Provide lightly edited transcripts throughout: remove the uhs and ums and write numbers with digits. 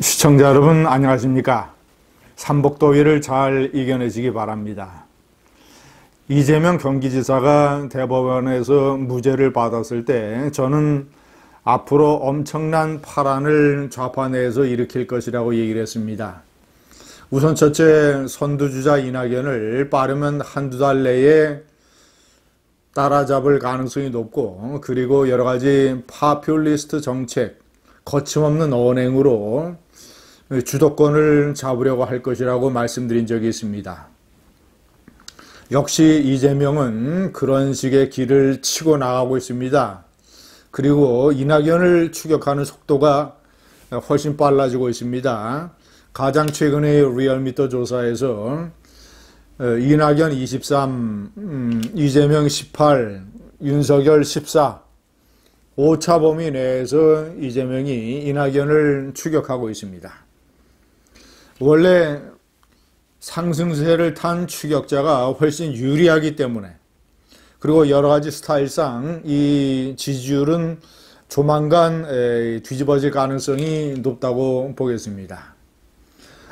시청자 여러분 안녕하십니까? 삼복더위를 잘 이겨내시기 바랍니다. 이재명 경기지사가 대법원에서 무죄를 받았을 때 저는 앞으로 엄청난 파란을 좌파 내에서 일으킬 것이라고 얘기를 했습니다. 우선 첫째, 선두주자 이낙연을 빠르면 한두 달 내에 따라잡을 가능성이 높고, 그리고 여러 가지 파퓰리스트 정책, 거침없는 언행으로 주도권을 잡으려고 할 것이라고 말씀드린 적이 있습니다. 역시 이재명은 그런 식의 길을 치고 나가고 있습니다. 그리고 이낙연을 추격하는 속도가 훨씬 빨라지고 있습니다. 가장 최근의 리얼미터 조사에서 이낙연 23, 이재명 18, 윤석열 14, 5차 범위 내에서 이재명이 이낙연을 추격하고 있습니다. 원래 상승세를 탄 추격자가 훨씬 유리하기 때문에, 그리고 여러 가지 스타일상 이 지지율은 조만간 뒤집어질 가능성이 높다고 보겠습니다.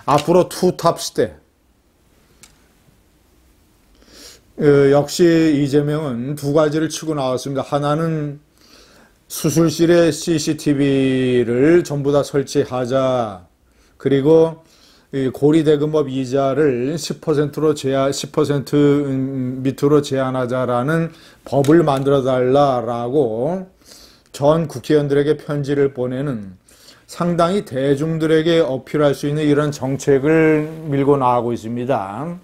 앞으로 투탑 시대, 역시 이재명은 두 가지를 치고 나왔습니다. 하나는 수술실에 CCTV를 전부 다 설치하자. 그리고 고리대금업 이자를 10% 밑으로 제한하자라는 법을 만들어 달라라고 전 국회의원들에게 편지를 보내는, 상당히 대중들에게 어필할 수 있는 이런 정책을 밀고 나가고 있습니다.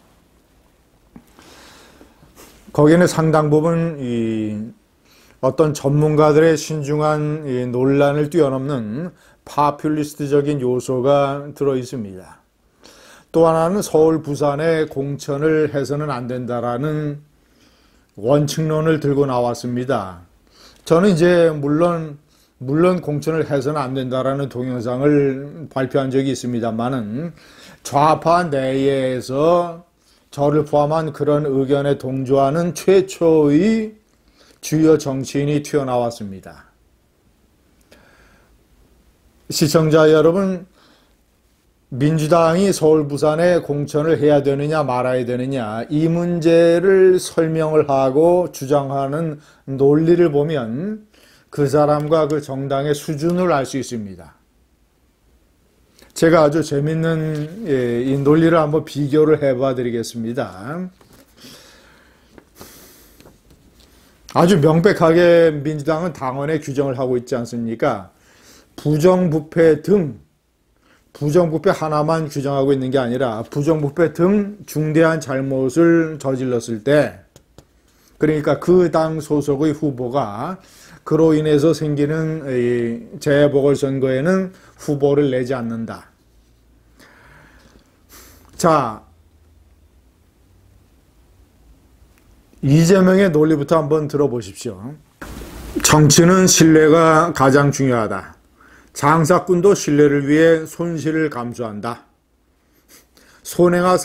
거기는 상당 부분 어떤 전문가들의 신중한 논란을 뛰어넘는 파퓰리스트적인 요소가 들어 있습니다. 또 하나는 서울, 부산에 공천을 해서는 안 된다라는 원칙론을 들고 나왔습니다. 저는 이제 물론 공천을 해서는 안 된다라는 동영상을 발표한 적이 있습니다만은, 좌파 내에서 저를 포함한 그런 의견에 동조하는 최초의 주요 정치인이 튀어나왔습니다. 시청자 여러분, 민주당이 서울, 부산에 공천을 해야 되느냐 말아야 되느냐, 이 문제를 설명을 하고 주장하는 논리를 보면 그 사람과 그 정당의 수준을 알 수 있습니다. 제가 아주 재밌는 이 논리를 한번 비교를 해봐 드리겠습니다. 아주 명백하게 민주당은 당원에 규정을 하고 있지 않습니까? 부정부패 하나만 규정하고 있는 게 아니라 부정부패 등 중대한 잘못을 저질렀을 때, 그러니까 그 당 소속의 후보가 그로 인해서 생기는 재보궐선거에는 후보를 내지 않는다. 자, 이재명의 논리부터 한번 들어보십시오. 정치는 신뢰가 가장 중요하다. 장사꾼도 신뢰를 위해 손실을 감수한다. 손해가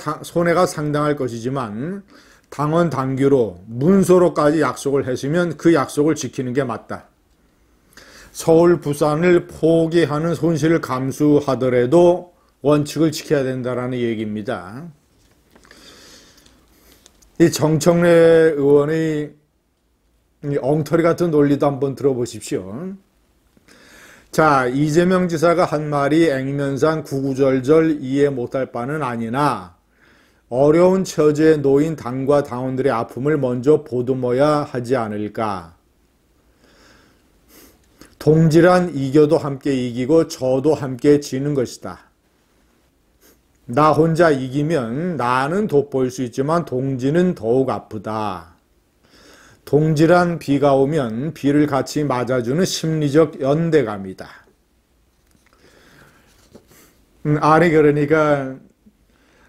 상당할 것이지만 당원 당규로 문서로까지 약속을 했으면 그 약속을 지키는 게 맞다. 서울, 부산을 포기하는 손실을 감수하더라도 원칙을 지켜야 된다는 얘기입니다. 이 정청래 의원의 엉터리 같은 논리도 한번 들어보십시오. 자, 이재명 지사가 한 말이 앵면상 구구절절 이해 못할 바는 아니나 어려운 처지에 놓인 당과 당원들의 아픔을 먼저 보듬어야 하지 않을까. 동지란 이겨도 함께 이기고 져도 함께 지는 것이다. 나 혼자 이기면 나는 돋보일 수 있지만 동지는 더욱 아프다. 동지란 비가 오면 비를 같이 맞아주는 심리적 연대감이다. 아니, 그러니까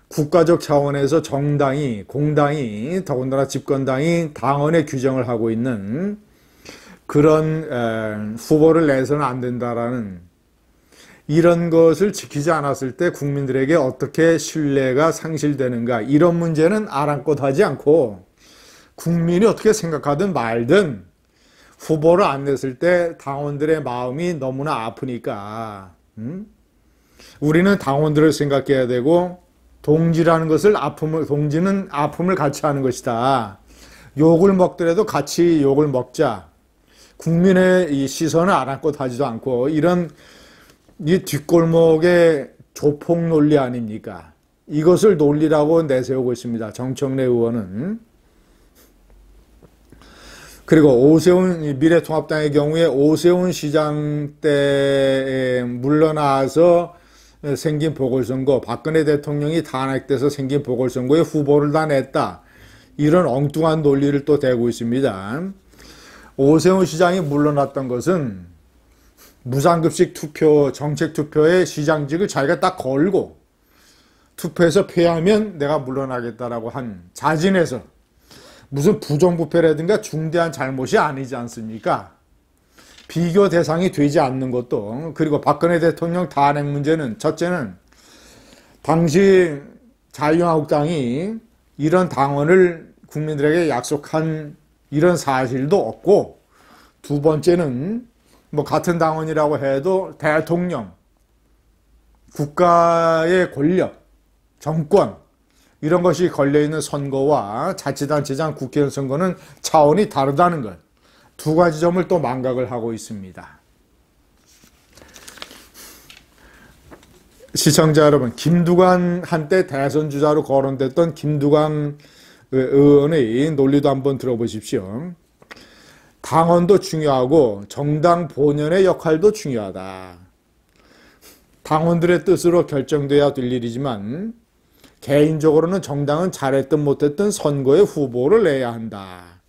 국가적 차원에서 정당이, 공당이, 더군다나 집권당이 당원에 규정을 하고 있는 그런 후보를 내서는 안 된다라는, 이런 것을 지키지 않았을 때 국민들에게 어떻게 신뢰가 상실되는가, 이런 문제는 아랑곳하지 않고 국민이 어떻게 생각하든 말든 후보를 안 냈을 때 당원들의 마음이 너무나 아프니까 우리는 당원들을 생각해야 되고 동지라는 것을 동지는 아픔을 같이 하는 것이다. 욕을 먹더라도 같이 욕을 먹자. 국민의 이 시선을 아랑곳하지도 않고 이런 이 뒷골목의 조폭 논리 아닙니까? 이것을 논리라고 내세우고 있습니다. 정청래 의원은. 그리고 오세훈 미래통합당의 경우에 오세훈 시장 때에 물러나서 생긴 보궐선거, 박근혜 대통령이 탄핵돼서 생긴 보궐선거에 후보를 다 냈다. 이런 엉뚱한 논리를 또 대고 있습니다. 오세훈 시장이 물러났던 것은 무상급식 투표, 정책 투표에 시장직을 자기가 딱 걸고 투표에서 패하면 내가 물러나겠다라고 한 자진해서 무슨 부정부패라든가 중대한 잘못이 아니지 않습니까? 비교 대상이 되지 않는 것도, 그리고 박근혜 대통령 탄핵 문제는 첫째는 당시 자유한국당이 이런 당원을 국민들에게 약속한 이런 사실도 없고, 두 번째는 뭐 같은 당원이라고 해도 대통령, 국가의 권력, 정권 이런 것이 걸려있는 선거와 자치단체장 국회의원 선거는 차원이 다르다는 것. 두 가지 점을 또 망각을 하고 있습니다. 시청자 여러분, 김두관 한때 대선 주자로 거론됐던 김두관 의원의 논리도 한번 들어보십시오. 당원도 중요하고 정당 본연의 역할도 중요하다. 당원들의 뜻으로 결정돼야 될 일이지만 개인적으로는 정당은 잘했든 못했든 선거에 후보를 내야 한다.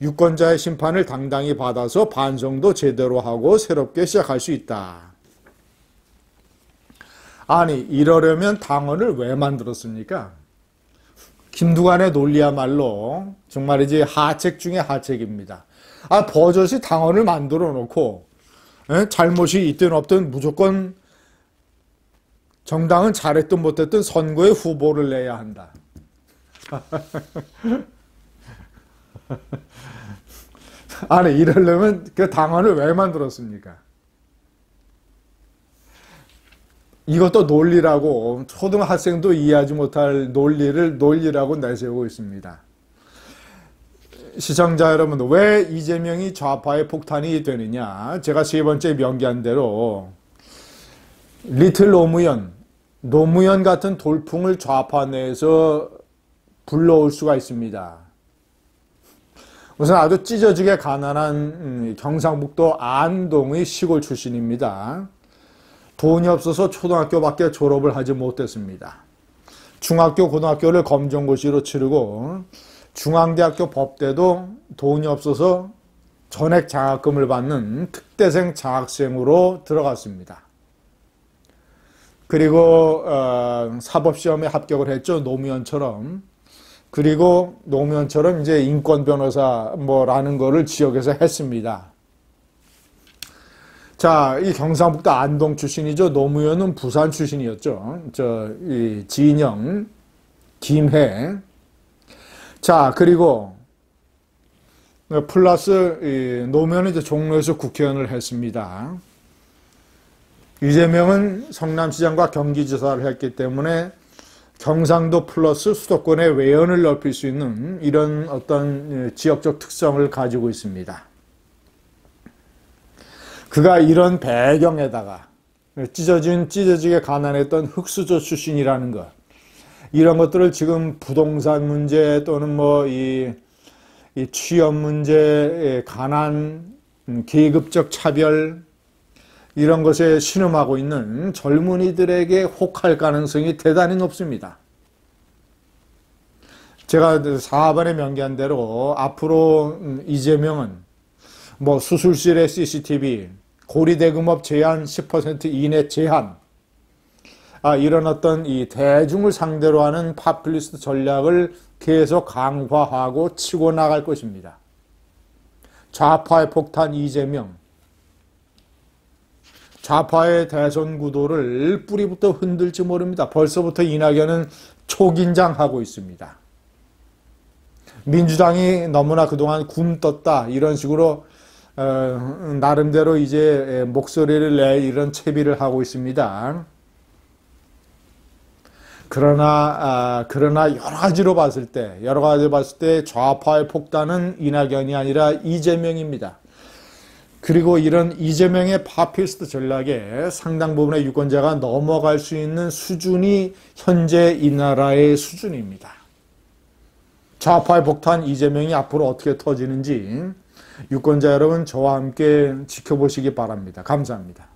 유권자의 심판을 당당히 받아서 반성도 제대로 하고 새롭게 시작할 수 있다. 아니, 이러려면 당원을 왜 만들었습니까? 김두관의 논리야말로 정말이지 하책 중에 하책입니다. 버젓이 당원을 만들어 놓고 잘못이 있든 없든 무조건 정당은 잘했든 못했든 선거에 후보를 내야 한다. 아니, 이러려면 그 당원을 왜 만들었습니까? 이것도 논리라고, 초등학생도 이해하지 못할 논리라고 내세우고 있습니다. 시청자 여러분, 왜 이재명이 좌파의 폭탄이 되느냐? 제가 세 번째 명기한 대로 리틀 노무현 같은 돌풍을 좌파 내에서 불러올 수가 있습니다. 우선 아주 찢어지게 가난한 경상북도 안동의 시골 출신입니다. 돈이 없어서 초등학교밖에 졸업을 하지 못했습니다. 중학교, 고등학교를 검정고시로 치르고 중앙대학교 법대도 돈이 없어서 전액 장학금을 받는 특대생 장학생으로 들어갔습니다. 그리고 사법시험에 합격을 했죠. 노무현처럼. 그리고 노무현처럼 이제 인권 변호사 뭐라는 거를 지역에서 했습니다. 자, 이 경상북도 안동 출신이죠. 노무현은 부산 출신이었죠. 이 진영, 김해. 자, 그리고 플러스 노무현은 이제 종로에서 국회의원을 했습니다. 이재명은 성남시장과 경기지사를 했기 때문에 경상도 플러스 수도권의 외연을 넓힐 수 있는 이런 어떤 지역적 특성을 가지고 있습니다. 그가 이런 배경에다가 찢어지게 가난했던 흑수저 출신이라는 것, 이런 것들을 지금 부동산 문제 또는 뭐 이 취업 문제, 가난, 계급적 차별 이런 것에 신음하고 있는 젊은이들에게 혹할 가능성이 대단히 높습니다. 제가 4번에 명기한 대로 앞으로 이재명은 뭐 수술실의 CCTV, 고리대금업 제한 10% 이내 제한, 이런 어떤 이 대중을 상대로 하는 파퓰리스트 전략을 계속 강화하고 치고 나갈 것입니다. 좌파의 폭탄 이재명, 좌파의 대선 구도를 뿌리부터 흔들지 모릅니다. 벌써부터 이낙연은 초긴장하고 있습니다. 민주당이 너무나 그동안 굼떴다 이런 식으로 나름대로 이제 목소리를 낼 이런 채비를 하고 있습니다. 그러나 여러 가지로 봤을 때 좌파의 폭탄은 이낙연이 아니라 이재명입니다. 그리고 이런 이재명의 파피스트 전략에 상당 부분의 유권자가 넘어갈 수 있는 수준이 현재 이 나라의 수준입니다. 좌파의 폭탄 이재명이 앞으로 어떻게 터지는지 유권자 여러분 저와 함께 지켜보시기 바랍니다. 감사합니다.